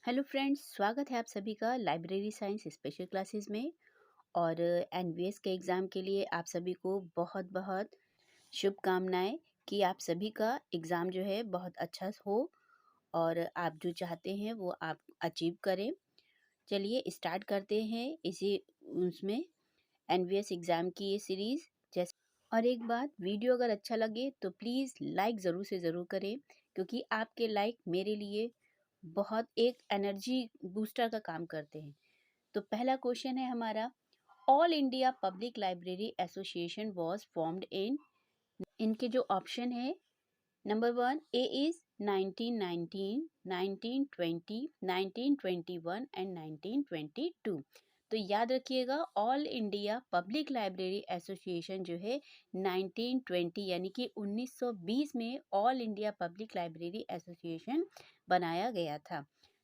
Hello friends, स्वागत है आप सभी का लाइब्रेरी साइंस स्पेशल क्लासेस में। और एनवीएस के एग्ज़ाम के लिए आप सभी को बहुत बहुत शुभकामनाएं कि आप सभी का एग्ज़ाम जो है बहुत अच्छा हो और आप जो चाहते हैं वो आप अचीव करें। चलिए स्टार्ट करते हैं इसी उसमें एनवीएस एग्ज़ाम की ये सीरीज़। जैसे और एक बात, वीडियो अगर अच्छा लगे तो प्लीज़ लाइक ज़रूर से ज़रूर करें, क्योंकि आपके लाइक मेरे लिए बहुत एक एनर्जी बूस्टर का काम करते हैं। तो पहला क्वेश्चन है हमारा, all India public library association was formed in. इनके जो ऑप्शन है, number one A is 1919, 1920, 1921 and 1922। तो याद रखिएगा, all India public library association जो है 1920 यानी कि 1920 में all India public library association बनाया गया था।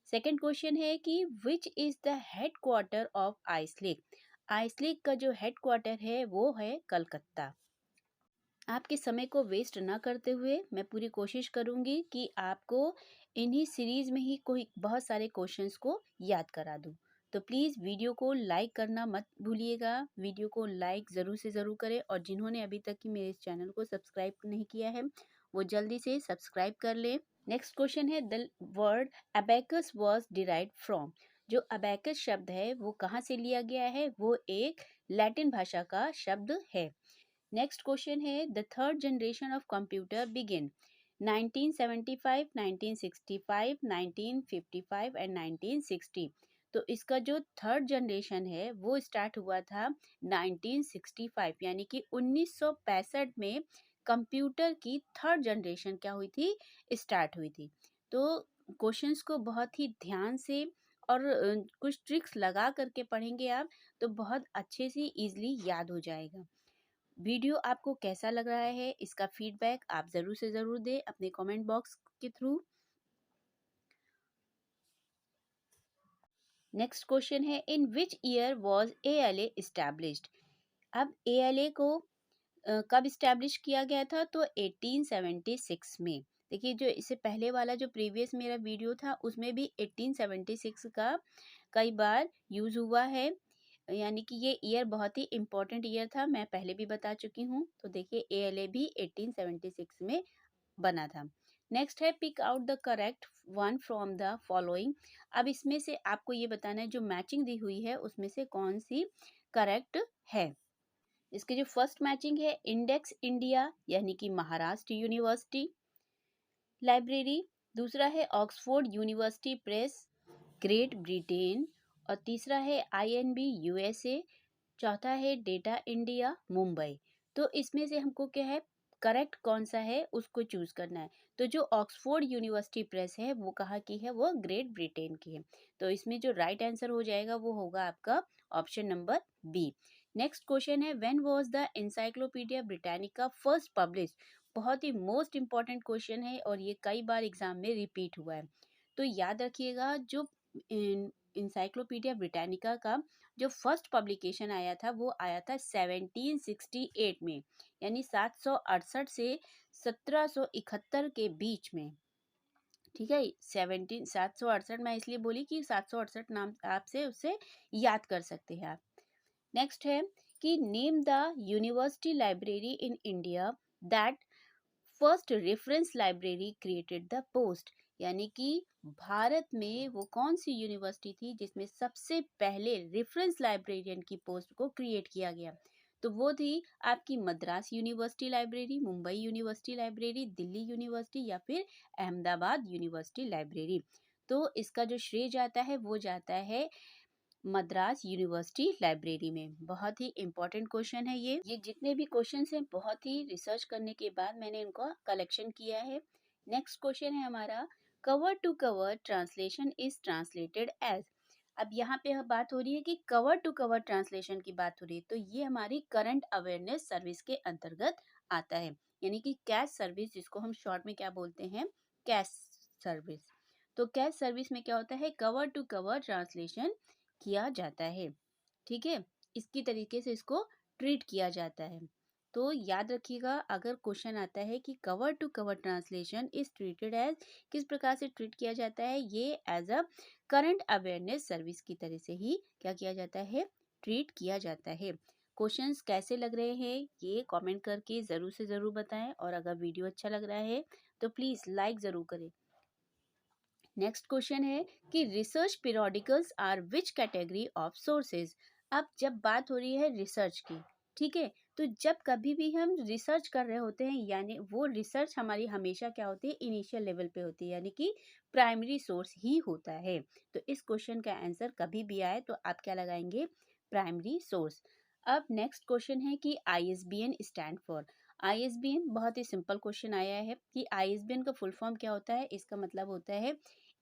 सेकंड क्वेश्चन है कि which is the head quarter of IASLIC. IASLIC का जो हेड क्वार्टर है वो है कलकत्ता। आपके समय को वेस्ट ना करते हुए मैं पूरी कोशिश करूंगी कि आपको इन्हीं सीरीज में ही कोई बहुत सारे क्वेश्चंस को याद करा दूं। तो प्लीज़ वीडियो को लाइक करना मत भूलिएगा, वीडियो को लाइक ज़रूर से ज़रूर करें, और जिन्होंने अभी तक की मेरे इस चैनल को सब्सक्राइब नहीं किया है वो जल्दी से सब्सक्राइब कर लें। नेक्स्ट क्वेश्चन है, the word abacus was derived from. जो अबैकस शब्द है वो कहाँ से लिया गया है? वो एक लैटिन भाषा का शब्द है। नेक्स्ट क्वेश्चन है, the third generation of computer begin 1975, 1965, 1955 and 1960। तो इसका जो थर्ड जनरेशन है वो स्टार्ट हुआ था 1965 यानी कि 1965 में कंप्यूटर की थर्ड जनरेशन क्या हुई थी? स्टार्ट हुई थी। तो क्वेश्चंस को बहुत ही ध्यान से और कुछ ट्रिक्स लगा करके पढ़ेंगे आप, तो बहुत अच्छे से इजीली याद हो जाएगा। वीडियो आपको कैसा लग रहा है इसका फीडबैक आप ज़रूर से ज़रूर दें अपने कमेंट बॉक्स के थ्रू। नेक्स्ट क्वेश्चन है, in which year was ALA established. अब एएलए को कब इस्टेब्लिश किया गया था? तो 1876 में। देखिए, जो इससे पहले वाला जो प्रीवियस मेरा वीडियो था उसमें भी 1876 का कई बार यूज़ हुआ है, यानी कि ये ईयर बहुत ही इम्पोर्टेंट ईयर था, मैं पहले भी बता चुकी हूँ। तो देखिए, एएलए भी 1876 में बना था। नेक्स्ट है, pick out the correct one from the following. अब इसमें से आपको ये बताना है जो मैचिंग दी हुई है उसमें से कौन सी करेक्ट है। इसकी जो फर्स्ट मैचिंग है, इंडेक्स इंडिया यानी कि महाराष्ट्र यूनिवर्सिटी लाइब्रेरी। दूसरा है Oxford university press, great Britain. और तीसरा है आईएनबी यूएसए। चौथा है डेटा इंडिया मुंबई। तो इसमें से हमको क्या है, करेक्ट कौन सा है उसको चूज करना है। तो जो ऑक्सफोर्ड यूनिवर्सिटी प्रेस है वो कहाँ की है? वो ग्रेट ब्रिटेन की है। तो इसमें जो राइट आंसर हो जाएगा वो होगा आपका option number B. Next question है, when was the Encyclopaedia Britannica first publish. बहुत ही मोस्ट इंपॉर्टेंट क्वेश्चन है और ये कई बार एग्जाम में रिपीट हुआ है। तो याद रखिएगा, जो इंसाइक्लोपीडिया ब्रिटानिका का जो फर्स्ट पब्लिकेशन आया था वो आया था 1768 में, यानी 768 से 1771 के बीच में। ठीक है, 768 मैं इसलिए बोली कि 768 नाम आपसे उससे याद कर सकते हैं आप। नेक्स्ट है कि name the university library in India that first reference library created the post. यानी कि भारत में वो कौन सी यूनिवर्सिटी थी जिसमें सबसे पहले रेफरेंस लाइब्रेरियन की पोस्ट को क्रिएट किया गया? तो वो थी आपकी Madras university library, Mumbai university library, Delhi university या फिर अहमदाबाद यूनिवर्सिटी लाइब्रेरी। तो इसका जो श्रेय जाता है वो जाता है मद्रास यूनिवर्सिटी लाइब्रेरी में। बहुत ही इंपॉर्टेंट क्वेश्चन है ये जितने भी क्वेश्चंस हैं बहुत ही रिसर्च करने के बाद मैंने इनको कलेक्शन किया है। नेक्स्ट क्वेश्चन है हमारा, cover to cover translation is translated as. अब यहाँ पे बात हो रही है कि कवर टू कवर ट्रांसलेशन की बात हो रही है, तो ये हमारी करंट अवेयरनेस सर्विस के अंतर्गत आता है, यानी कि कैश सर्विस, जिसको हम शॉर्ट में क्या बोलते हैं, कैश सर्विस। तो कैश सर्विस में क्या होता है, कवर टू कवर ट्रांसलेशन किया जाता है। ठीक है, इसकी तरीके से इसको ट्रीट किया जाता है। तो याद रखिएगा, अगर क्वेश्चन आता है कि cover to cover translation is treated as, किस प्रकार से ट्रीट किया जाता है, ये as a current awareness service की तरह से ही क्या किया जाता है, ट्रीट किया जाता है। क्वेश्चंस कैसे लग रहे हैं ये कमेंट करके ज़रूर से ज़रूर बताएं, और अगर वीडियो अच्छा लग रहा है तो प्लीज़ लाइक ज़रूर करें। नेक्स्ट क्वेश्चन है कि research periodicals are which category of sources. अब जब बात हो रही है रिसर्च की, ठीक है, तो जब कभी भी हम रिसर्च कर रहे होते हैं, यानी वो रिसर्च हमारी हमेशा क्या होती है, इनिशियल लेवल पे होती है, यानी कि प्राइमरी सोर्स ही होता है। तो इस क्वेश्चन का आंसर कभी भी आए तो आप क्या लगाएंगे, प्राइमरी सोर्स। अब नेक्स्ट क्वेश्चन है कि ISBN स्टैंड फॉर। ISBN बहुत ही सिंपल क्वेश्चन आया है कि ISBN का फुल फॉर्म क्या होता है, इसका मतलब होता है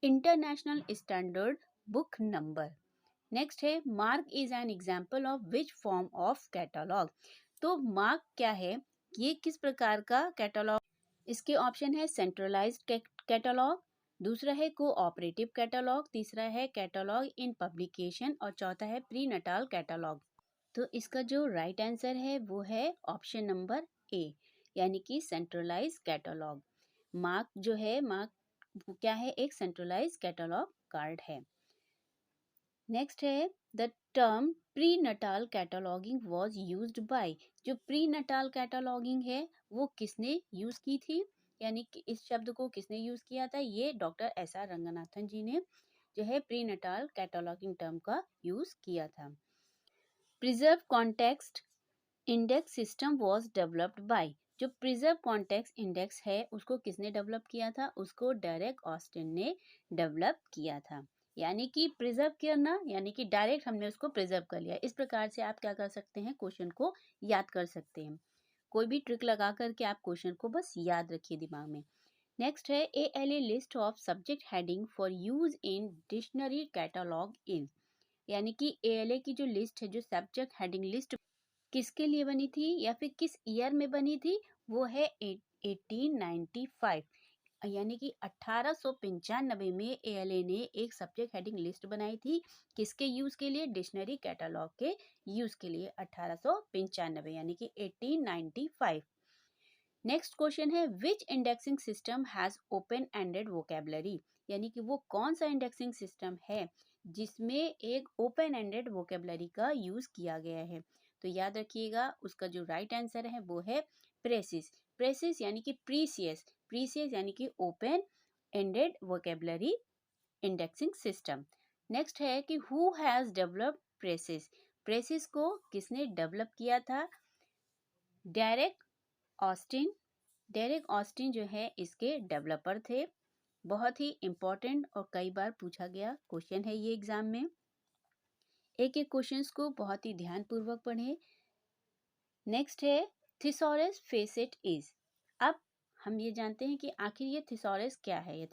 international standard book number. Next है MARC is an example of which form of catalogue. तो मार्क क्या है, ये किस प्रकार का कैटलॉग, इसके ऑप्शन है सेंट्रलाइज्ड कैटलॉग, दूसरा है कोऑपरेटिव कैटलॉग, तीसरा है कैटलॉग इन पब्लिकेशन और चौथा है प्री नटाल कैटलॉग। तो इसका जो राइट आंसर है वो है ऑप्शन नंबर ए, यानी कि सेंट्रलाइज कैटलॉग। मार्क जो है, मार्क वो क्या है, एक सेंट्रलाइज कैटलॉग कार्ड है। नेक्स्ट है the term pre Natal cataloguing was used by. जो प्री नटाल कैटलॉगिंग है वो किसने यूज की थी, यानी कि इस शब्द को किसने यूज किया था, ये डॉक्टर SR रंगनाथन जी ने जो है प्री नटाल कैटलॉगिंग टर्म का यूज किया था। Preserve context index system was developed by. जो प्रिजर्व कॉन्टेक्स्ट इंडेक्स है उसको किसने डेवलप किया था, उसको डेरेक ऑस्टिन ने डेवलप किया था। यानी कि प्रिजर्व करना, यानी कि डायरेक्ट हमने उसको प्रिजर्व कर लिया। इस प्रकार से आप क्या कर सकते हैं, क्वेश्चन को याद कर सकते हैं। कोई भी ट्रिक लगा करके आप क्वेश्चन को बस याद रखिए दिमाग में। नेक्स्ट है ALA list of subject heading for use in dictionary catalogue in. यानी कि ALA की जो लिस्ट है, जो सब्जेक्ट हेडिंग लिस्ट किसके लिए बनी थी या फिर किस ईयर में बनी थी, वो है 1895, यानी कि 1895 में ALA ने एक सब्जेक्ट हेडिंग लिस्ट बनाई थी, किसके यूज के लिए, डिक्शनरी कैटलॉग के यूज के लिए, 1895 यानी कि 1895। नेक्स्ट क्वेश्चन है which indexing system has open ended vocabulary. यानी कि वो कौन सा इंडेक्सिंग सिस्टम है जिसमें एक ओपन एंडेड वोकेबलरी का यूज किया गया है। तो याद रखिएगा, उसका जो राइट आंसर है वो है प्रेसिस। प्रेसिस यानी कि प्रीसियस, प्रीसियस यानी कि open ended vocabulary indexing system. Next है कि who has developed precious. Precious को किसने डेवलप किया था, डेरेक ऑस्टिन। डेरेक ऑस्टिन जो है इसके डेवलपर थे। बहुत ही इंपॉर्टेंट और कई बार पूछा गया क्वेश्चन है ये एग्जाम में। एक एक क्वेश्चंस को बहुत ही ध्यानपूर्वक पढ़ें। नेक्स्ट है थिसॉरस फेसेट इज। अब हम ये जानते हैं कि आखिर ये थिसॉरस क्या है, ये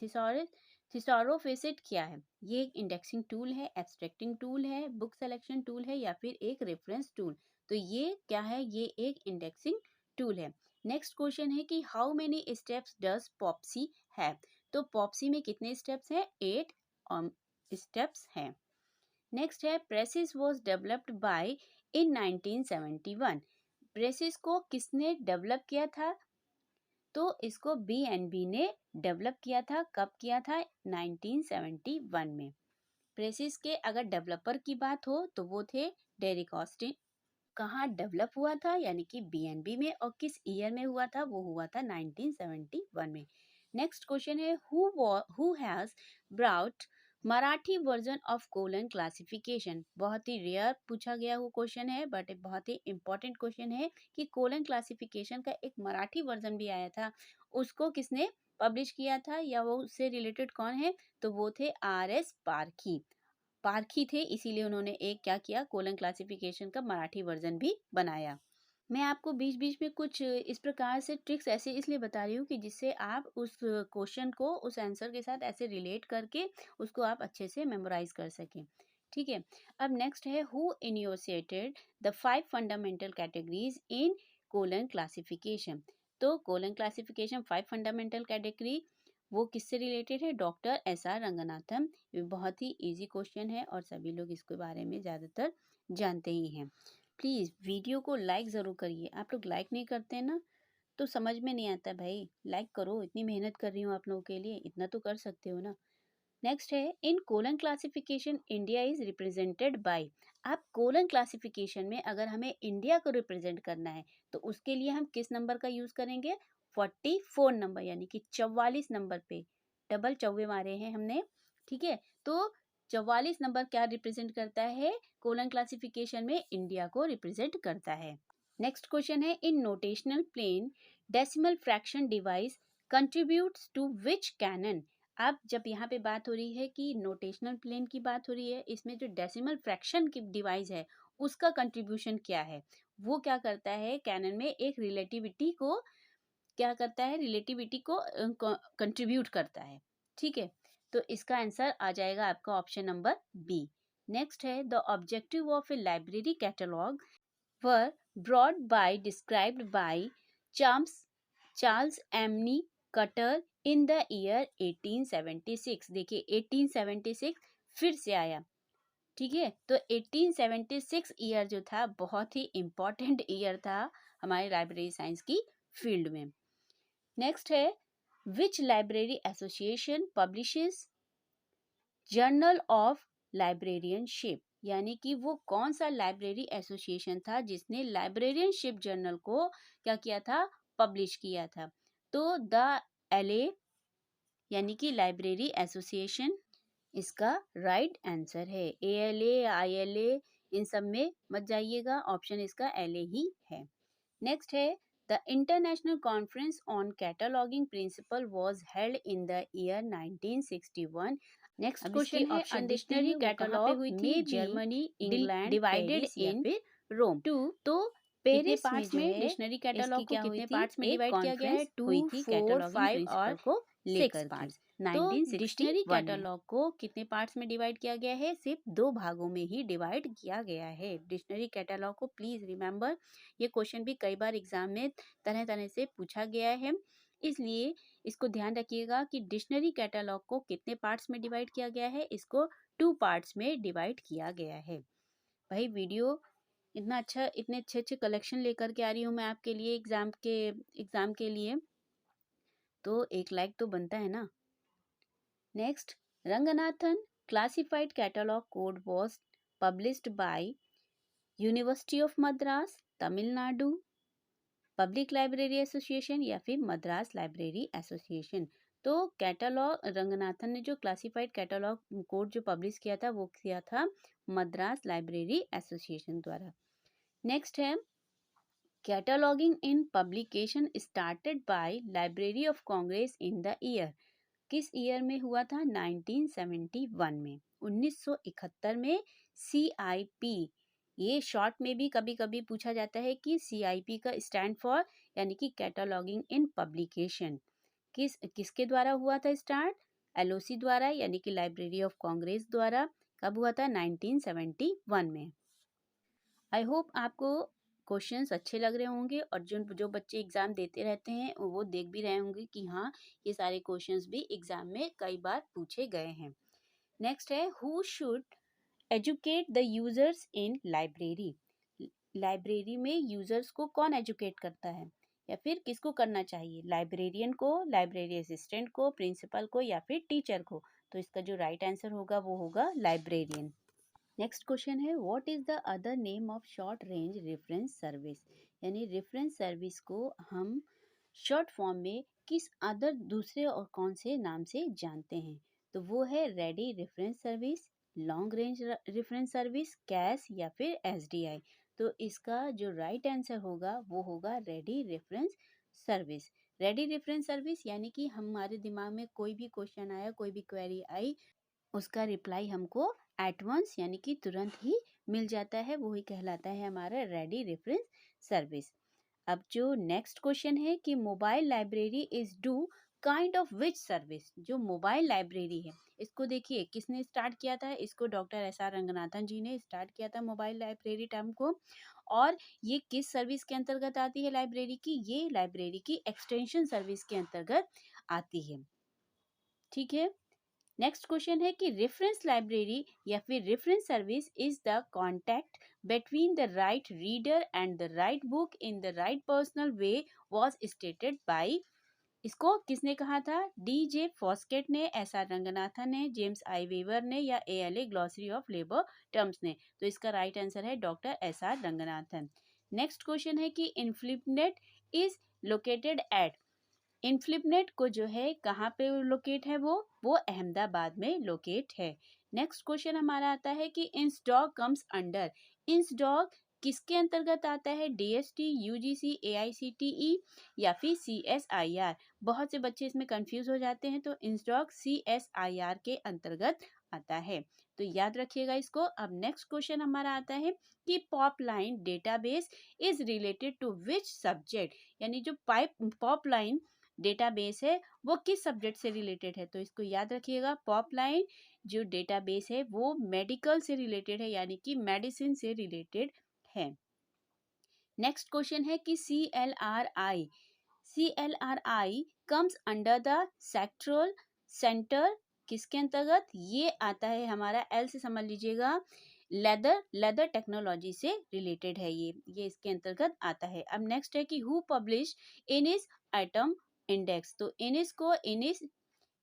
थिसॉरोफेसेट क्या है। ये एक इंडेक्सिंग टूल है, एब्स्ट्रैक्टिंग टूल है, बुक सिलेक्शन टूल है या फिर एक रेफरेंस टूल। तो ये क्या है, ये एक इंडेक्सिंग टूल है। नेक्स्ट क्वेश्चन है कि how many steps does Popsy have. तो पॉप्सी में कितने स्टेप्स हैं, 8 स्टेप्स हैं। नेक्स्ट है precious was developed by in 1971। Precious को किसने डेवलप किया था, तो इसको BNB ने डेवलप किया था। कब किया था, 1971 में। प्रेसिस के अगर डेवलपर की बात हो तो वो थे डेरिक ऑस्टिन। कहाँ डेवलप हुआ था, यानी कि BNB में, और किस ईयर में हुआ था, वो हुआ था 1971 में। नेक्स्ट क्वेश्चन है who has brought Marathi version of colon classification. बहुत ही रेयर पूछा गया हुआ क्वेश्चन है, बट बहुत ही इंपॉर्टेंट क्वेश्चन है कि कोलन क्लासिफिकेशन का एक मराठी वर्जन भी आया था, उसको किसने पब्लिश किया था या वो उससे रिलेटेड कौन है, तो वो थे RS पारखी। पारखी थे, इसीलिए उन्होंने एक क्या किया, कोलन क्लासिफिकेशन का मराठी वर्जन भी बनाया। मैं आपको बीच बीच में कुछ इस प्रकार से ट्रिक्स ऐसे इसलिए बता रही हूँ कि जिससे आप उस क्वेश्चन को उस आंसर के साथ ऐसे रिलेट करके उसको आप अच्छे से मेमोराइज कर सकें। ठीक है, अब नेक्स्ट है who initiated the 5 fundamental categories in colon classification. तो कोलन क्लासिफिकेशन 5 फंडामेंटल कैटेगरी वो किससे रिलेटेड है, डॉक्टर SR रंगनाथन। ये बहुत ही इजी क्वेश्चन है और सभी लोग इसके बारे में ज़्यादातर जानते ही हैं। प्लीज़ वीडियो को लाइक ज़रूर करिए। आप लोग लाइक नहीं करते हैं ना, तो समझ में नहीं आता भाई। लाइक करो, इतनी मेहनत कर रही हूँ आप लोगों के लिए, इतना तो कर सकते हो ना। नेक्स्ट है, in colon classification India is represented by. आप कोलन क्लासिफिकेशन में अगर हमें इंडिया को रिप्रेजेंट करना है तो उसके लिए हम किस नंबर का यूज करेंगे? 44 नंबर, यानी कि 44 नंबर पे डबल चौवे मारे हैं हमने। ठीक है, तो 44 नंबर क्या रिप्रेजेंट करता है? कोलन क्लासिफिकेशन में इंडिया को रिप्रेजेंट करता है। नेक्स्ट क्वेश्चन है, in notational plane decimal fraction device contributes to which canon. अब जब यहाँ पे बात हो रही है कि नोटेशनल प्लेन की बात हो रही है, इसमें जो डेसिमल फ्रैक्शन की डिवाइस है उसका कंट्रीब्यूशन क्या है? वो क्या करता है? कैनन में एक रिलेटिविटी को क्या करता है? रिलेटिविटी को कंट्रीब्यूट करता है। ठीक है, तो इसका आंसर आ जाएगा आपका ऑप्शन नंबर बी। नेक्स्ट है, the objective of A library catalogue were brought by described by Charles Charles Amni Cutter in the year 1876। देखिए 1876 फिर से आया। ठीक है, तो 1876 ईयर जो था बहुत ही इम्पोर्टेंट ईयर था हमारे लाइब्रेरी साइंस की फील्ड में। नेक्स्ट है, which library association publishes journal of librarianship, यानी कि वो कौन सा लाइब्रेरी एसोसिएशन था जिसने लाइब्रेरियनशिप जर्नल को क्या किया था? पब्लिश किया था। तो द एलए यानी कि लाइब्रेरी एसोसिएशन इसका राइट आंसर है। एएलए, आईएलए इन सब में मत जाइएगा, ऑप्शन इसका एलए ही है। नेक्स्ट है, the international conference on cataloguing principle was held in the year 1961। Next question है, ऑप्शन डिक्शनरी कैटलॉग हुई थी? Germany, England, divided in Rome. Two, तो पेरिस पार्ट्स में डिक्शनरी कैटलॉग को कितने पार्ट्स में डिवाइड किया गया है? 2, 4, 5 और 6 पार्ट्स। तो डिक्शनरी कैटलॉग को कितने पार्ट्स में डिवाइड किया गया है? सिर्फ 2 भागों में ही डिवाइड किया गया है डिक्शनरी कैटलॉग को। प्लीज रिमेंबर, ये क्वेश्चन भी कई बार एग्जाम में तरह तरह से पूछा गया है, इसलिए इसको ध्यान रखिएगा कि डिक्शनरी कैटलॉग को कितने पार्ट्स में डिवाइड किया गया है। इसको 2 पार्ट्स में डिवाइड किया गया है। भाई वीडियो इतना अच्छा, इतने अच्छे अच्छे कलेक्शन लेकर के आ रही हूँ मैं आपके लिए एग्जाम के लिए, तो एक लाइक तो बनता है ना। Next, Ranganathan classified catalogue code was published by university of Madras, Tamil Nadu, public library association या फिर मद्रास लाइब्रेरी एसोसिएशन। तो कैटलॉग रंगनाथन ने जो क्लासिफाइड कैटलॉग कोड जो पब्लिश किया था वो किया था मद्रास लाइब्रेरी एसोसिएशन द्वारा। नेक्स्ट है, cataloguing in publication started by library of Congress in the year. किस ईयर में हुआ था? 1971 में, 1971 में। CIP, ये शॉर्ट में भी कभी कभी पूछा जाता है कि CIP का स्टैंड फॉर यानी कि कैटलॉगिंग इन पब्लिकेशन किसके द्वारा हुआ था स्टार्ट? LOC द्वारा, यानी कि लाइब्रेरी ऑफ कांग्रेस द्वारा। कब हुआ था? 1971 में। आई होप आपको क्वेश्चंस अच्छे लग रहे होंगे और जो बच्चे एग्जाम देते रहते हैं वो देख भी रहे होंगे कि हाँ, ये सारे क्वेश्चंस भी एग्जाम में कई बार पूछे गए हैं। नेक्स्ट है, who should educate the users in library. Library में यूजर्स को कौन एजुकेट करता है या फिर किसको करना चाहिए? लाइब्रेरियन को, लाइब्रेरी असिस्टेंट को, प्रिंसिपल को या फिर टीचर को? तो इसका जो राइट आंसर होगा वो होगा लाइब्रेरियन। नेक्स्ट क्वेश्चन है, what is the other name of short range reference service, यानी रेफरेंस सर्विस को हम शॉर्ट फॉर्म में किस अदर दूसरे और कौन से नाम से जानते हैं? तो वो है ready reference service, long range reference service, cash या फिर SDI। तो इसका जो राइट आंसर होगा वो होगा ready reference service. Ready reference service यानी कि हमारे दिमाग में कोई भी क्वेश्चन आया, कोई भी क्वेरी आई, उसका रिप्लाई हमको एट वंस यानी कि तुरंत ही मिल जाता है, वही कहलाता है हमारा रेडी रेफरेंस सर्विस। अब जो नेक्स्ट क्वेश्चन है कि mobile library is do kind of which service. जो मोबाइल लाइब्रेरी है इसको देखिए किसने स्टार्ट किया था? इसको डॉक्टर SR रंगनाथन जी ने स्टार्ट किया था मोबाइल लाइब्रेरी टर्म को। और ये किस सर्विस के अंतर्गत आती है लाइब्रेरी की? ये लाइब्रेरी की एक्सटेंशन सर्विस के अंतर्गत आती है। ठीक है, नेक्स्ट क्वेश्चन है कि रेफरेंस लाइब्रेरी या फिर reference service is the contact between the right reader and the right book in the right personal way was stated by. इसको किसने कहा था? डी जे फॉस्केट ने, एस आर रंगनाथन ने, जेम्स आई वेवर ने, या A L A glossary of labour terms ने? तो इसका राइट आंसर है doctor S R Ranganathan. Next question है कि इनफ्लिपनेट इज लोकेटेड एट। इनफ्लिपनेट को जो है कहाँ पे लोकेट है? वो अहमदाबाद में लोकेट है। नेक्स्ट क्वेश्चन हमारा आता है कि इंसडॉक कम्स अंडर। इंसडॉक किसके अंतर्गत आता है? डीएसटी, यूजीसी, एआईसीटीई या फिर सीएसआईआर? बहुत से बच्चे इसमें कंफ्यूज हो जाते हैं, तो इंसडॉक सीएसआईआर के अंतर्गत आता है, तो याद रखिएगा इसको। अब नेक्स्ट क्वेश्चन हमारा आता है कि POPLINE database is related to which subject, यानी जो पॉपलाइन डेटाबेस है वो किस सब्जेक्ट से रिलेटेड है? तो इसको याद रखिएगा, पॉपलाइन जो डेटाबेस है वो मेडिकल से रिलेटेड है, यानी कि मेडिसिन से रिलेटेड है। नेक्स्ट क्वेश्चन है कि CLRI comes under the sectoral centre किसके अंतर्गत? ये आता है हमारा, एल से समझ लीजिएगा, लेदर टेक्नोलॉजी से रिलेटेड है, ये इसके अंतर्गत आता है। अब नेक्स्ट है कि हु पब्लिश इनिस एटम इंडेक्स? तो इनिस को इनिस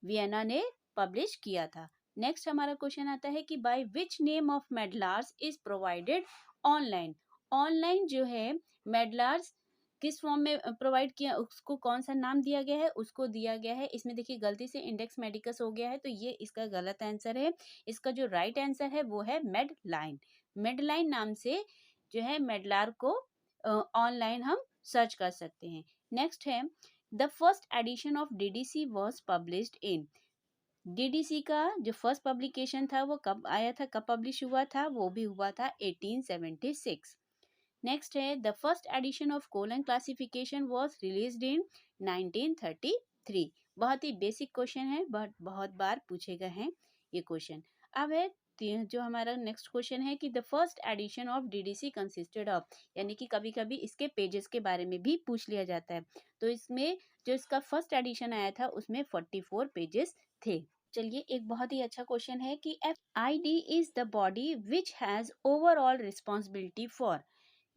वियना ने पब्लिश किया था। नेक्स्ट हमारा क्वेश्चन आता है कि by which name of MEDLARS is provided online? Online जो है मेडलार्स किस फॉर्म में प्रोवाइड किया, उसको कौन सा नाम दिया गया है? उसको दिया गया है, इसमें देखिए गलती से इंडेक्स मेडिकस हो गया है, तो ये इसका गलत आंसर है। इसका जो राइट आंसर है वो है मेडलाइन। मेडलाइन नाम से जो है मेडलार को ऑनलाइन हम सर्च कर सकते हैं। नेक्स्ट है the first edition of DDC was published in. DDC का जो फर्स्ट पब्लिकेशन था वो कब आया था, कब पब्लिश हुआ था? वो भी हुआ था 1876। नेक्स्ट है the first edition of colon classification was released in 1933। बहुत ही बेसिक क्वेश्चन है, बट बहुत बार पूछे गए हैं ये क्वेश्चन। अब है जो हमारा नेक्स्ट क्वेश्चन है कि the first edition of DDC consisted of, यानी कि कभी कभी इसके पेजेस के बारे में भी पूछ लिया जाता है, तो इसमें जो इसका फर्स्ट एडिशन आया था उसमें 44 पेजेस थे। चलिए, एक बहुत ही अच्छा क्वेश्चन है कि FID is the body which has overall responsibility for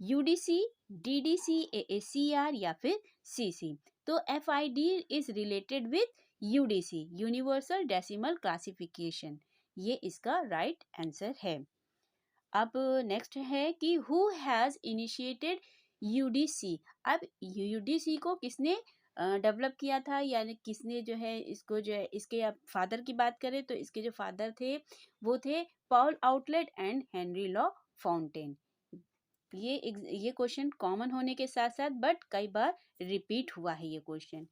UDC, DDC, AACR या फिर CC? तो FID is related with UDC, universal decimal classification, ये इसका राइट आंसर है। अब नेक्स्ट है कि हु हैज इनिशिएटेड यूडीसी? अब यूडीसी को किसने डेवलप किया था, यानी किसने जो है इसको जो है, इसके अब फादर की बात करें तो इसके जो फादर थे वो थे Paul outlet and Henry law fountain. ये क्वेश्चन कॉमन होने के साथ साथ बट कई बार रिपीट हुआ है ये question.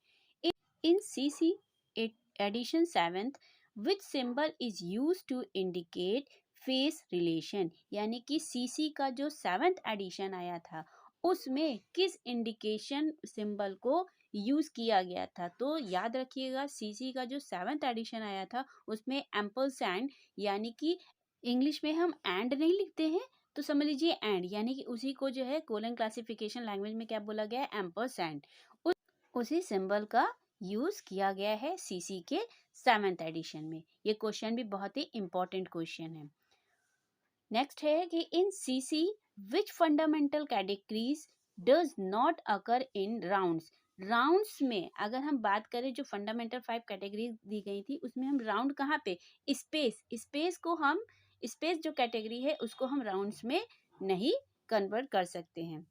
In CC edition 7th which symbol is use to indicate facet relation, यानी कि CC का जो 7th एडिशन आया था उसमें किस इंडिकेशन सिंबल को यूज किया गया था? तो याद रखिएगा, CC का जो 7th एडिशन आया था उसमें एम्परसैंड, यानी कि इंग्लिश में हम एंड नहीं लिखते हैं, तो समझ लीजिए एंड, यानी कि उसी को जो है कोलन क्लासिफिकेशन लैंग्वेज में क्या बोला गया है? एम्परसैंड। उसी सिंबल का यूज किया गया है CC के 7th एडिशन में। ये क्वेश्चन भी बहुत ही इंपॉर्टेंट क्वेश्चन है। नेक्स्ट है कि इन CC which fundamental categories does not occur in rounds? Rounds में अगर हम बात करें, जो फंडामेंटल 5 कैटेगरीज दी गई थी उसमें हम राउंड कहाँ पे? स्पेस को हम, स्पेस जो कैटेगरी है उसको हम राउंड्स में नहीं कन्वर्ट कर सकते हैं।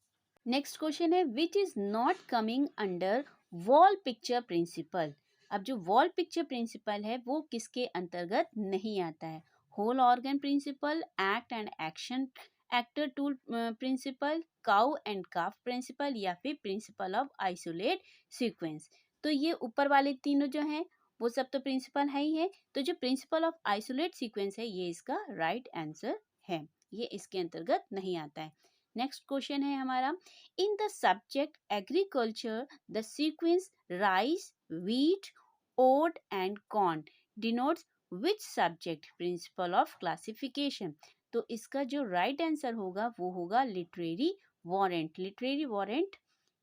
नेक्स्ट क्वेश्चन है which is not coming under wall picture principle? अब जो वॉल पिक्चर प्रिंसिपल है वो किसके अंतर्गत नहीं आता है? Whole organ principle, act and action actor tool principle, cow and calf principle या फिर प्रिंसिपल ऑफ आइसोलेट सीक्वेंस? तो ये ऊपर वाले तीनों जो हैं वो सब तो प्रिंसिपल है ही है, तो जो प्रिंसिपल ऑफ आइसोलेट सीक्वेंस है ये इसका राइट आंसर है, ये इसके अंतर्गत नहीं आता है। नेक्स्ट क्वेश्चन है हमारा, in the subject agriculture the sequence rice, wheat, oat and corn denotes which subject principle of classification? तो इसका जो राइट आंसर होगा वो होगा लिटरेरी वारंट। लिटरेरी वारंट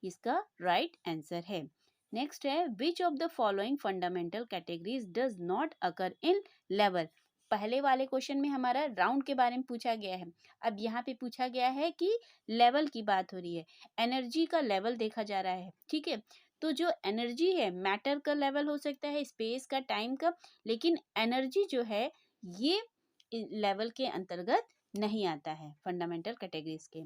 इसका राइट आंसर है। नेक्स्ट है which of the following fundamental categories does not occur in level. पहले वाले क्वेश्चन में हमारा राउंड के बारे में पूछा गया है, अब यहाँ पे पूछा गया है कि लेवल की बात हो रही है, एनर्जी का लेवल देखा जा रहा है, ठीक है। तो जो एनर्जी है, मैटर का लेवल हो सकता है, स्पेस का, टाइम का, लेकिन एनर्जी जो है ये लेवल के अंतर्गत नहीं आता है फंडामेंटल कैटेगरीज के।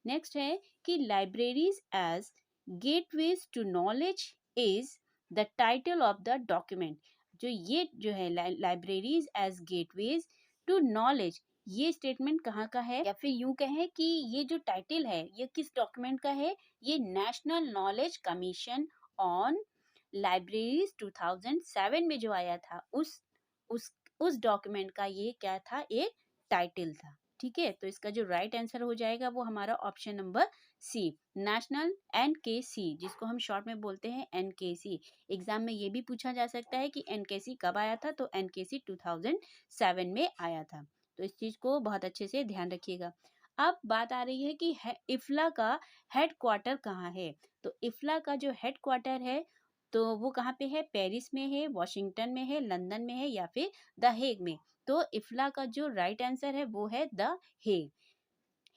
नेक्स्ट है कि libraries as gateways to knowledge is the title of the document. जो है libraries as gateways to knowledge, ये स्टेटमेंट कहाँ का है, या फिर यूं कहें कि ये जो टाइटल है ये किस डॉक्यूमेंट का है, ये national knowledge commission on libraries 2007 में जो आया था उस डॉक्यूमेंट का ये क्या था, एक टाइटल था, ठीक है। तो इसका जो राइट आंसर हो जाएगा वो हमारा option number C, national NKC, जिसको हम शॉर्ट में बोलते हैं NKC। एग्जाम में ये भी पूछा जा सकता है कि NKC कब आया था, तो NKC 2007 में आया था। तो इस चीज को बहुत अच्छे से ध्यान रखिएगा। अब बात आ रही है कि इफ्ला का हेड क्वार्टर कहाँ है। तो इफ्ला का जो हेड क्वार्टर है तो वो कहाँ पे है, पेरिस में है, वॉशिंगटन में है, लंदन में है, या फिर द हेग में। तो इफ्ला का जो राइट आंसर है वो है द हेग।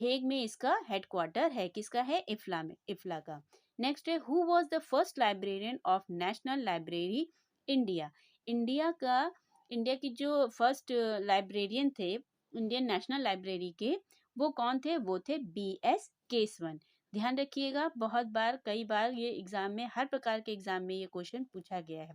हेग में इसका हेडक्वार्टर है, किसका है, इफ्ला में, इफ्ला का। नेक्स्ट है who was the first librarian of national library India. India की जो फर्स्ट लाइब्रेरियन थे इंडियन नेशनल लाइब्रेरी के, वो कौन थे, वो थे BS केसवन। ध्यान रखिएगा, बहुत बार, कई बार ये एग्जाम में, हर प्रकार के एग्जाम में ये क्वेश्चन पूछा गया है।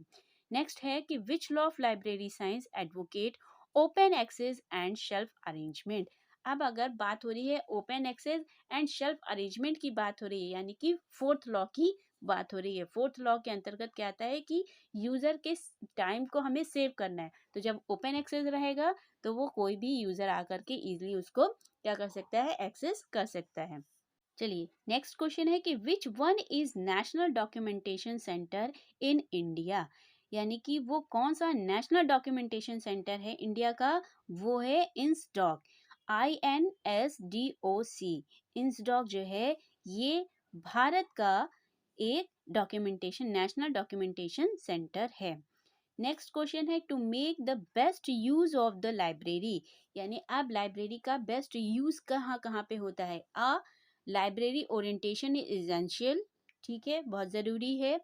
नेक्स्ट है कि which law of library science advocate open access and shelf arrangement. अब अगर बात हो रही है open access and shelf arrangement की बात हो रही है, यानी कि फोर्थ लॉ की बात हो रही है। फोर्थ लॉ के अंतर्गत क्या आता है कि यूजर के टाइम को हमें सेव करना है, तो जब ओपन एक्सेस रहेगा तो वो कोई भी यूजर आकर के इजिली उसको क्या कर सकता है, एक्सेस कर सकता है। चलिए नेक्स्ट क्वेश्चन है कि which one is national documentation centre in India. यानी कि वो कौन सा नेशनल डॉक्यूमेंटेशन सेंटर है इंडिया का, वो है इंसडॉक, INSDOC। इंसडॉक जो है ये भारत का एक डॉक्यूमेंटेशन, नेशनल डॉक्यूमेंटेशन सेंटर है। नेक्स्ट क्वेश्चन है to make the best use of the library. यानी अब लाइब्रेरी का बेस्ट यूज कहाँ कहाँ पे होता है। लाइब्रेरी ओरिएंटेशन इज एसेंशियल, ठीक है, बहुत जरूरी है।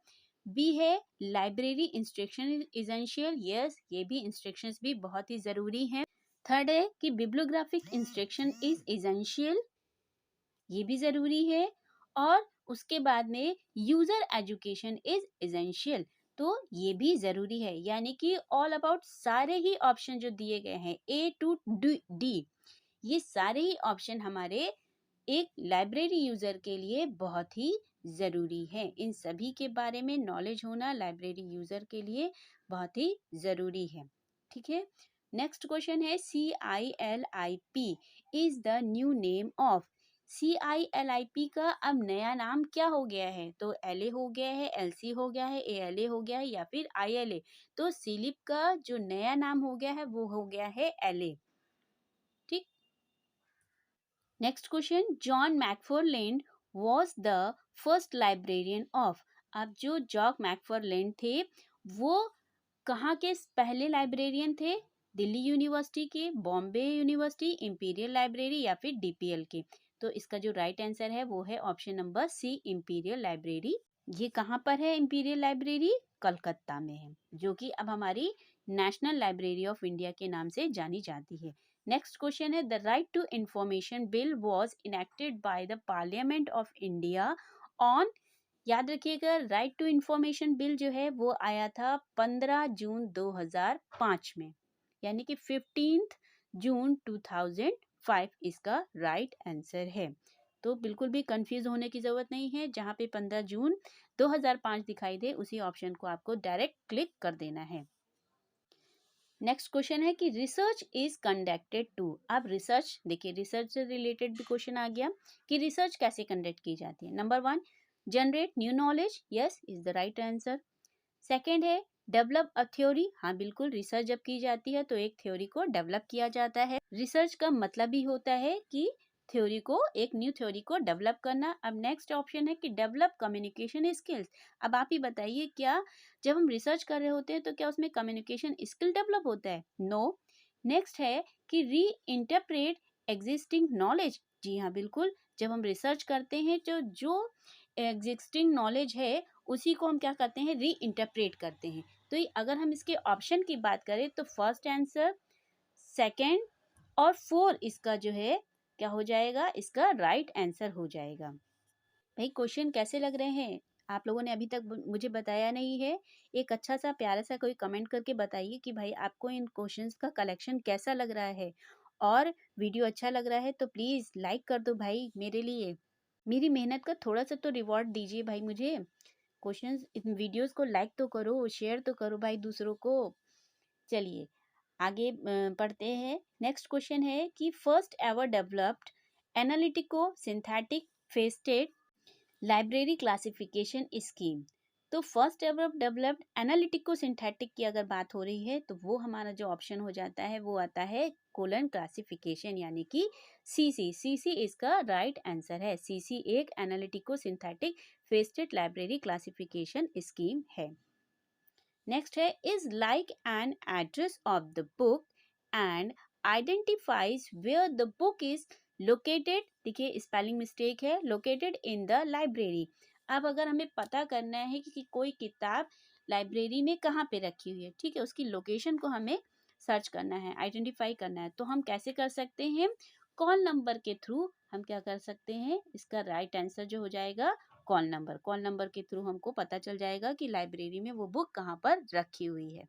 बी है library instruction is essential, yes, ये भी इंस्ट्रक्शंस भी बहुत ही जरूरी हैं। थर्ड है कि बिब्लियोग्राफिक इंस्ट्रक्शन इज एसेंशियल, ये भी जरूरी है। और उसके बाद में यूजर एजुकेशन इज एसेंशियल, तो ये भी जरूरी है। यानी कि ऑल अबाउट सारे ही ऑप्शन जो दिए गए हैं A to D, ये सारे ही ऑप्शन हमारे एक लाइब्रेरी यूजर के लिए बहुत ही जरूरी है। इन सभी के बारे में नॉलेज होना लाइब्रेरी यूजर के लिए बहुत ही जरूरी है, ठीक है। नेक्स्ट क्वेश्चन है CILIP is the new name of. CILIP का अब नया नाम क्या हो गया है, तो LA हो गया है, LC हो गया है, ALA हो गया है, या फिर ILA। तो सिलिप का जो नया नाम हो गया है वो हो गया है LA, ठीक। Next question John McFarland was the first librarian of. अब जो जॉन मैकफारलैंड थे वो कहाँ के पहले लाइब्रेरियन थे, दिल्ली यूनिवर्सिटी के, बॉम्बे यूनिवर्सिटी, इंपीरियल लाइब्रेरी, या फिर DPL के। तो इसका जो राइट आंसर है वो है option number C, imperial library. ये कहाँ पर है इंपीरियल लाइब्रेरी, कलकत्ता में है, जो कि अब हमारी नेशनल लाइब्रेरी ऑफ इंडिया के नाम से जानी जाती है। नेक्स्ट क्वेश्चन है the right to information bill was enacted by the parliament of India on. याद रखिएगा राइट टू इंफॉर्मेशन बिल जो है वो आया था 15 जून 2005 में, यानी कि 15 जून 2005 इसका राइट आंसर है। तो बिल्कुल भी कंफ्यूज होने की जरूरत नहीं है, जहाँ पे 15 जून 2005 दिखाई दे उसी ऑप्शन को आपको डायरेक्ट क्लिक कर देना है। नेक्स्ट क्वेश्चन है कि रिसर्च इज कंडक्टेड टू। अब रिसर्च देखिए, रिसर्च से रिलेटेड भी क्वेश्चन आ गया कि रिसर्च कैसे कंडक्ट की जाती है। Number 1 generate new knowledge, yes is the right answer. Second है डेवलप अ थ्योरी, हाँ बिल्कुल, रिसर्च जब की जाती है तो एक थ्योरी को डेवलप किया जाता है। रिसर्च का मतलब ही होता है कि थ्योरी को, एक न्यू थ्योरी को डेवलप करना। अब नेक्स्ट ऑप्शन है कि डेवलप कम्युनिकेशन स्किल्स। अब आप ही बताइए, क्या जब हम रिसर्च कर रहे होते हैं तो क्या उसमें कम्युनिकेशन स्किल डेवलप होता है? नो। नेक्स्ट है कि री इंटरप्रेट एग्जिस्टिंग नॉलेज। जी हाँ, बिल्कुल। जब हम रिसर्च करते हैं तो जो एग्जिस्टिंग नॉलेज है उसी को हम क्या करते हैं, री इंटरप्रेट करते हैं। तो अगर हम इसके ऑप्शन की बात करें तो फर्स्ट आंसर, सेकंड और फोर इसका जो है क्या हो जाएगा, इसका राइट आंसर हो जाएगा। भाई क्वेश्चन कैसे लग रहे हैं? आप लोगों ने अभी तक मुझे बताया नहीं है। एक अच्छा सा प्यारा सा कोई कमेंट करके बताइए कि भाई आपको इन क्वेश्चंस का कलेक्शन कैसा लग रहा है। और वीडियो अच्छा लग रहा है तो प्लीज लाइक कर दो भाई, मेरे लिए मेरी मेहनत का थोड़ा सा तो रिवॉर्ड दीजिए भाई मुझे। क्वेश्चंस, इन वीडियोस को लाइक तो करो, शेयर तो करो भाई दूसरों को। चलिए आगे पढ़ते हैं। नेक्स्ट क्वेश्चन है कि first ever developed analytico synthetic faceted library classification scheme. तो first ever developed analytico synthetic की अगर बात हो रही है तो वो हमारा जो ऑप्शन हो जाता है वो आता है कोलन क्लासिफिकेशन, यानी कि सीसी। सीसी इसका राइट आंसर है। सीसी एक analytico synthetic faceted library classification scheme है। नेक्स्ट है is like an address of the book and identifies where the book is located. देखिए स्पेलिंग मिस्टेक है, लोकेटेड इन द लाइब्रेरी। अब अगर हमें पता करना है कि कोई किताब लाइब्रेरी में कहाँ पे रखी हुई है, ठीक है, उसकी लोकेशन को हमें सर्च करना है, आइडेंटिफाई करना है, तो हम कैसे कर सकते हैं? कॉल नंबर के थ्रू हम क्या कर सकते हैं, इसका राइट आंसर जो हो जाएगा कॉल नंबर। कॉल नंबर के थ्रू हमको पता चल जाएगा कि लाइब्रेरी में वो बुक कहाँ पर रखी हुई है।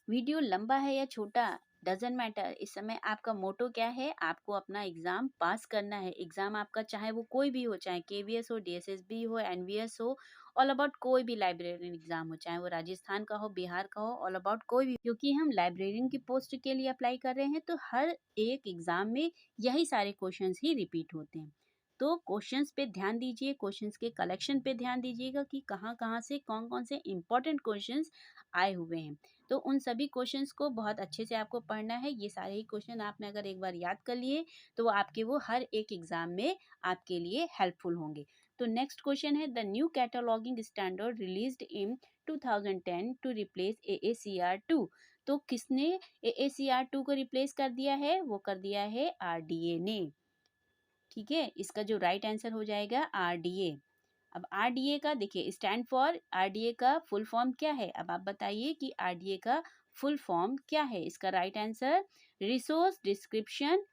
वीडियो लंबा है या छोटा डजेंट मैटर। इस समय आपका मोटो क्या है? आपको अपना एग्जाम पास करना है। एग्जाम आपका चाहे वो कोई भी हो, चाहे केवीएस हो, डीएसएसबी हो, एनवीएस हो, ऑल अबाउट कोई भी लाइब्रेरियन एग्जाम हो, चाहे वो राजस्थान का हो, बिहार का हो, ऑल अबाउट कोई भी, क्योंकि हम लाइब्रेरियन की पोस्ट के लिए अप्लाई कर रहे हैं तो हर एक एग्जाम में यही सारे क्वेश्चंस ही रिपीट होते हैं। तो क्वेश्चंस पे ध्यान दीजिए, क्वेश्चंस के कलेक्शन पे ध्यान दीजिएगा कि कहाँ कहाँ से कौन कौन से इंपॉर्टेंट क्वेश्चंस आए हुए हैं। तो उन सभी क्वेश्चंस को बहुत अच्छे से आपको पढ़ना है। ये सारे ही क्वेश्चन आपने अगर एक बार याद कर लिए तो वो आपके वो हर एक एग्जाम में आपके लिए हेल्पफुल होंगे। तो नेक्स्ट क्वेश्चन है the new cataloguing standard released in 2010 to replace AACR2। तो किसने AACR2 को रिप्लेस कर दिया है? वो कर दिया है RDA ने। ठीक है, इसका जो राइट आंसर हो जाएगा RDA। अब RDA का देखिए स्टैंड फॉर, RDA का फुल फॉर्म क्या है? अब आप बताइए कि RDA का फुल फॉर्म क्या है? इसका right answer resource description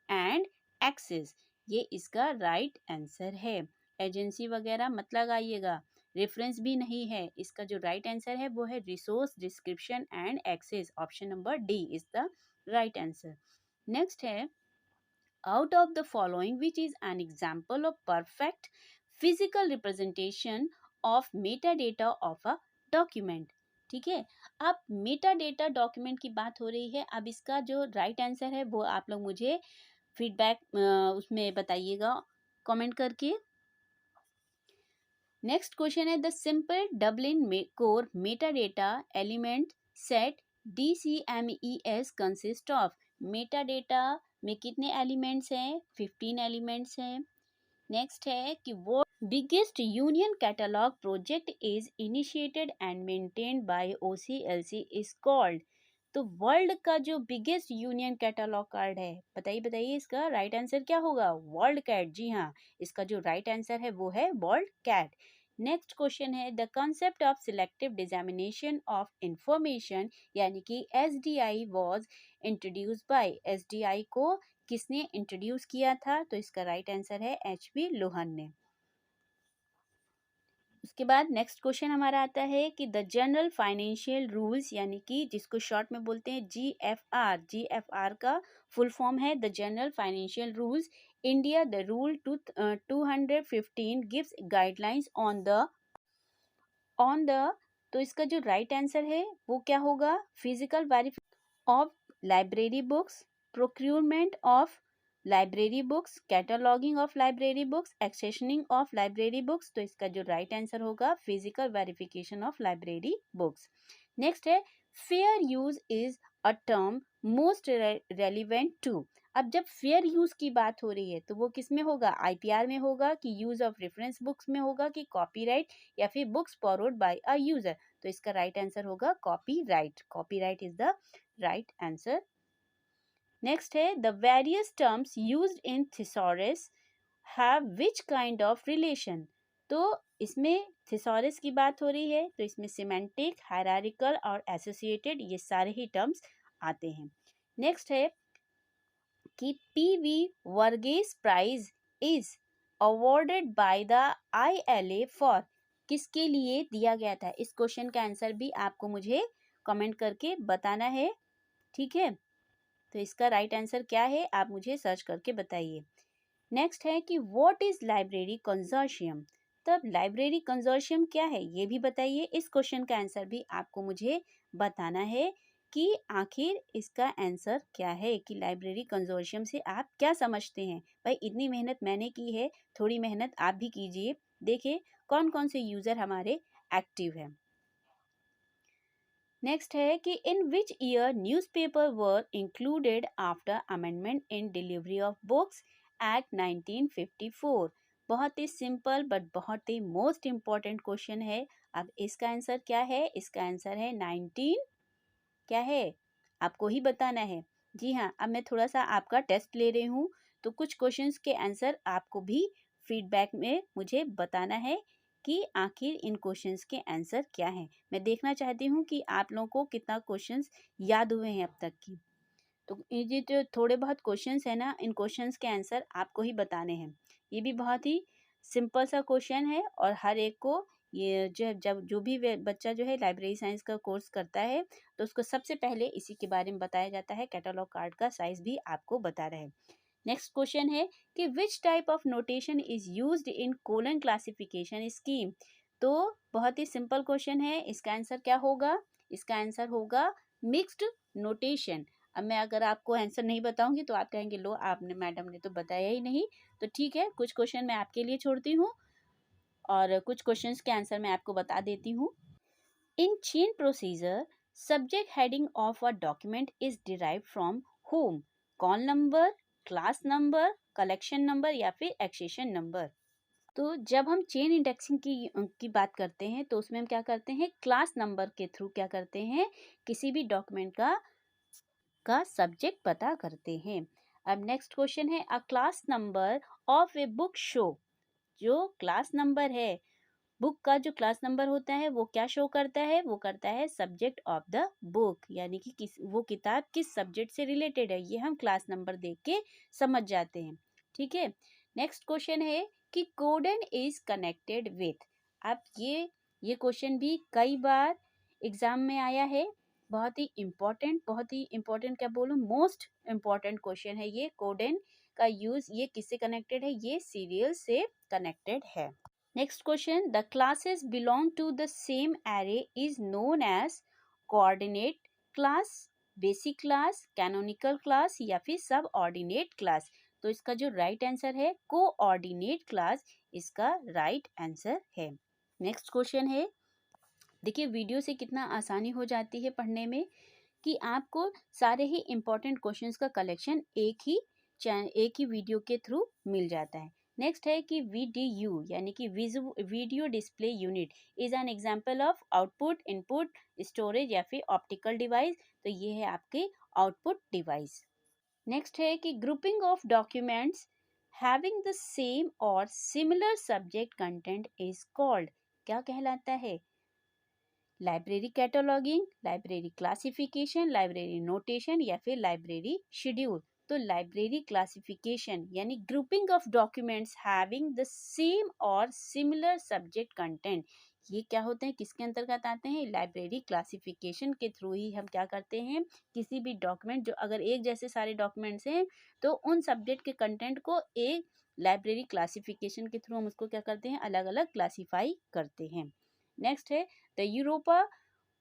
and access, ये इसका राइट आंसर है। एजेंसी वगैरह मत लगाइएगा, रेफरेंस भी नहीं है। इसका जो राइट आंसर है वो है resource description and access. Option number D is the right answer. Next है out of the following which is an example of perfect physical representation of metadata of a document। ठीक है, अब Meta data document की बात हो रही है। अब इसका जो राइट आंसर है वो आप लोग मुझे फीडबैक उसमें बताइएगा कमेंट करके। नेक्स्ट क्वेश्चन है the simple Dublin core Meta data element set DCMES consist of. Meta data में कितने एलिमेंट्स हैं? 15 एलिमेंट्स हैं। नेक्स्ट है कि वो biggest union catalogue project is initiated and maintained by OCLC is called. तो वर्ल्ड का जो बिगेस्ट यूनियन कैटलॉग कार्ड है, बताइए बताइए इसका राइट आंसर क्या होगा? World cat. जी हाँ, इसका जो राइट आंसर है वो है वर्ल्ड कैट। नेक्स्ट क्वेश्चन है the concept of selective dissemination of information यानी कि SDI was introduce by. SDI को किसने इंट्रोड्यूस किया था? तो इसका राइट आंसर है HP लोहन ने। उसके बाद नेक्स्ट क्वेश्चन हमारा आता है कि द जनरल फाइनेंशियल रूल्स यानी कि जिसको शॉर्ट में बोलते हैं GFR। GFR का फुल फॉर्म है the general financial rules India the rule 215 gives guidelines on the. तो इसका जो राइट आंसर है वो क्या होगा? Physical verification of library books, procurement of library books, cataloguing of library books, accessioning of library books. तो इसका जो राइट आंसर होगा physical verification of library books. Next है fair use is a term most relevant to. अब जब fair use की बात हो रही है तो वो किस में होगा, आईपीआर में होगा कि यूज ऑफ रेफरेंस बुक्स में होगा कि कॉपीराइट या फिर books borrowed by a user. तो इसका राइट आंसर होगा copyright. Copyright is the right answer. Next है the various terms used in thesaurus have which kind of relation. तो इसमें थिसॉरस की बात हो रही है तो इसमें सिमेंटिक, हायरार्किकल और एसोसिएटेड ये सारे ही टर्म्स आते हैं। नेक्स्ट है कि PV Varghese prize is awarded by the ILA for, किसके लिए दिया गया था। इस क्वेश्चन का आंसर भी आपको मुझे कमेंट करके बताना है, ठीक है। तो इसका राइट आंसर क्या है आप मुझे सर्च करके बताइए। नेक्स्ट है कि व्हाट इज लाइब्रेरी कंसोर्शियम। तब लाइब्रेरी कंसोर्शियम क्या है ये भी बताइए। इस क्वेश्चन का आंसर भी आपको मुझे बताना है कि आखिर इसका आंसर क्या है, कि लाइब्रेरी कंसोर्शियम से आप क्या समझते हैं। भाई इतनी मेहनत मैंने की है, थोड़ी मेहनत आप भी कीजिए, देखिए कौन कौन से यूजर हमारे एक्टिव हैं। नेक्स्ट है कि in which year newspaper were included after amendment in delivery of books act 1954। बहुत ही सिंपल बट बहुत ही मोस्ट इम्पॉर्टेंट क्वेश्चन है। अब इसका आंसर क्या है, इसका आंसर है 19 क्या है आपको ही बताना है। जी हाँ, अब मैं थोड़ा सा आपका टेस्ट ले रही हूँ तो कुछ क्वेश्चंस के आंसर आपको भी फीडबैक में मुझे बताना है कि आखिर इन क्वेश्चंस के आंसर क्या हैं। मैं देखना चाहती हूँ कि आप लोगों को कितना क्वेश्चंस याद हुए हैं अब तक की। तो ये जो थोड़े बहुत क्वेश्चंस है ना, इन क्वेश्चंस के आंसर आपको ही बताने हैं। ये भी बहुत ही सिंपल सा क्वेश्चन है और हर एक को ये जब जो भी बच्चा जो है लाइब्रेरी साइंस का कोर्स करता है तो उसको सबसे पहले इसी के बारे में बताया जाता है। कैटलॉग कार्ड का साइज भी आपको बता रहे हैं। नेक्स्ट क्वेश्चन है कि which type of notation is used in colon classification scheme. तो बहुत ही सिंपल क्वेश्चन है, इसका आंसर क्या होगा, इसका आंसर होगा मिक्स्ड नोटेशन। अब मैं अगर आपको आंसर नहीं बताऊंगी तो आप कहेंगे लो आपने मैडम ने तो बताया ही नहीं। तो ठीक है, कुछ क्वेश्चन मैं आपके लिए छोड़ती हूँ और कुछ क्वेश्चंस के आंसर मैं आपको बता देती हूँ। In chain procedure subject heading of a document is derive from home, call number, class number, collection number या फिर एक्सेशन नंबर। तो जब हम चेन इंडेक्सिंग की बात करते हैं तो उसमें हम क्या करते हैं, क्लास नंबर के थ्रू क्या करते हैं, किसी भी डॉक्यूमेंट का सब्जेक्ट पता करते हैं। अब नेक्स्ट क्वेश्चन है अ class number of a book show. जो क्लास नंबर है, बुक का जो क्लास नंबर होता है वो क्या शो करता है, वो करता है सब्जेक्ट ऑफ द बुक, यानी कि वो किताब किस सब्जेक्ट से रिलेटेड है, ये हम क्लास नंबर देख के समझ जाते हैं, ठीक है। नेक्स्ट क्वेश्चन है कि कोडेन इज कनेक्टेड विथ। अब ये क्वेश्चन भी कई बार एग्जाम में आया है। बहुत ही इम्पोर्टेंट क्या बोलूं, मोस्ट इम्पोर्टेंट क्वेश्चन है ये। कोडेन का यूज ये किससे कनेक्टेड है, ये सीरियल से कनेक्टेड है। Next question, the classes belong to the same array is known as coordinate class, basic class, canonical class या फिर subordinate class। तो इसका जो right answer है coordinate class, इसका right answer है। Next question है, देखिए वीडियो से कितना आसानी हो जाती है पढ़ने में कि आपको सारे ही इम्पोर्टेंट क्वेश्चंस का कलेक्शन एक ही वीडियो के थ्रू मिल जाता है। नेक्स्ट है कि VDU यानी कि video display unit is an example of output, input, storage या फिर ऑप्टिकल डिवाइस। तो ये है आपके आउटपुट डिवाइस। नेक्स्ट है कि grouping of documents having the same और similar subject content is called, क्या कहलाता है, library cataloguing, library classification, library notation या फिर लाइब्रेरी शेड्यूल। तो लाइब्रेरी क्लासिफिकेशन यानी grouping of documents having the same और सिमिलर सब्जेक्ट कंटेंट, ये क्या होते हैं, किसके अंतर्गत आते हैं, लाइब्रेरी क्लासिफिकेशन के थ्रू ही हम क्या करते हैं, किसी भी डॉक्यूमेंट जो अगर एक जैसे सारे डॉक्यूमेंट्स हैं तो उन सब्जेक्ट के कंटेंट को एक लाइब्रेरी क्लासिफिकेशन के थ्रू हम उसको क्या करते हैं, अलग अलग क्लासीफाई करते हैं। नेक्स्ट है the Europa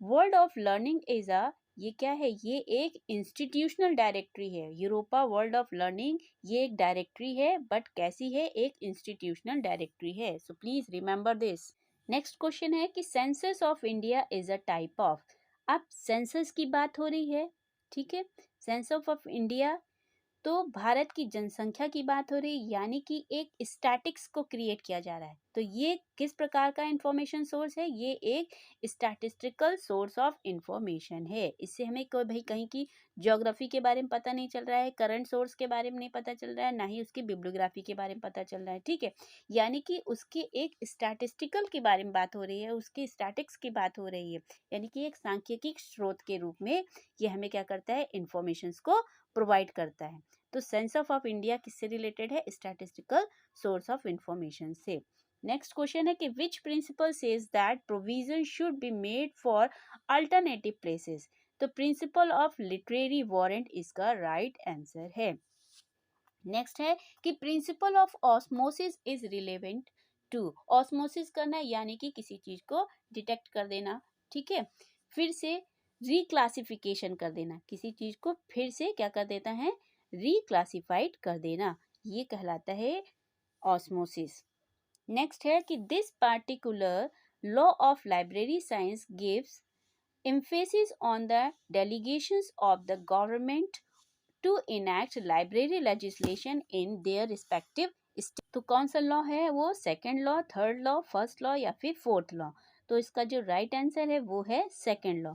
world of learning is a, ये क्या है, ये एक इंस्टीट्यूशनल डायरेक्टरी है। यूरोपा वर्ल्ड ऑफ लर्निंग ये एक डायरेक्टरी है, बट कैसी है, एक इंस्टीट्यूशनल डायरेक्टरी है। So please remember this. Next question है कि census of India is a type of. अब सेंसस की बात हो रही है, ठीक है। सेंसस ऑफ इंडिया तो भारत की जनसंख्या की बात हो रही है, यानी कि एक स्टैटिक्स को क्रिएट किया जा रहा है। तो ये किस प्रकार का इंफॉर्मेशन सोर्स है? ये एक स्टैटिस्टिकल सोर्स ऑफ इंफॉर्मेशन है। इससे हमें कोई भाई कहीं की ज्योग्राफी के बारे में पता नहीं चल रहा है, करंट सोर्स के बारे में नहीं पता चल रहा है, ना ही उसकी बिब्लियोग्राफी के बारे में पता चल रहा है, ठीक है। यानी कि उसके एक स्टैटिस्टिकल के बारे में बात हो रही है, उसकी स्टैटिक्स की बात हो रही है, यानी कि एक सांख्यिकी स्रोत के रूप में ये हमें क्या करता है? इंफॉर्मेशन को प्रोवाइड करता है। तो सेंस ऑफ इंडिया किससे रिलेटेड है? स्टैटिस्टिकल सोर्स ऑफ इंफॉर्मेशन से। नेक्स्ट क्वेश्चन है कि which principle says that provision should be made for alternative places? तो प्रिंसिपल ऑफ लिटरेरी वारंट इसका राइट आंसर है। नेक्स्ट है कि principle of osmosis is relevant to. Osmosis करना यानी कि किसी चीज को डिटेक्ट कर देना, ठीक है। फिर से रिक्लासिफिकेशन कर देना, किसी चीज को फिर से क्या कर देता है? रिक्लासिफाइड कर देना, ये कहलाता है ऑस्मोसिस। नेक्स्ट है कि this particular law of library science gives emphasis on the delegations of the government to enact library legislation in their respective state। तो कौन सा लॉ है वो? Second law, third law, first law या फिर fourth law? तो इसका जो राइट आंसर है वो है सेकेंड लॉ।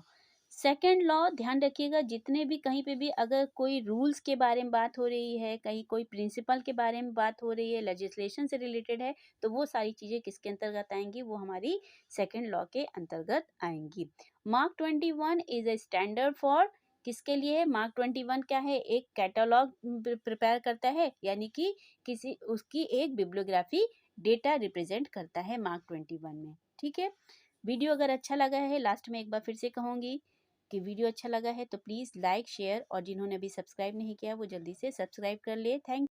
सेकेंड लॉ ध्यान रखिएगा, जितने भी कहीं पे भी अगर कोई रूल्स के बारे में बात हो रही है, कहीं कोई प्रिंसिपल के बारे में बात हो रही है, लेजिस्लेशन से रिलेटेड है, तो वो सारी चीजें किसके अंतर्गत आएंगी? वो हमारी सेकेंड लॉ के अंतर्गत आएंगी। Mark 21 is a standard for किसके लिए? मार्क 21 क्या है? एक कैटलॉग प्रिपेयर करता है, यानी कि किसी उसकी एक बिब्लियोग्राफी डेटा रिप्रेजेंट करता है मार्क 21 में, ठीक है। वीडियो अगर अच्छा लगा है, लास्ट में एक बार फिर से कहूंगी कि वीडियो अच्छा लगा है तो प्लीज़ लाइक शेयर, और जिन्होंने अभी सब्सक्राइब नहीं किया वो जल्दी से सब्सक्राइब कर ले। थैंक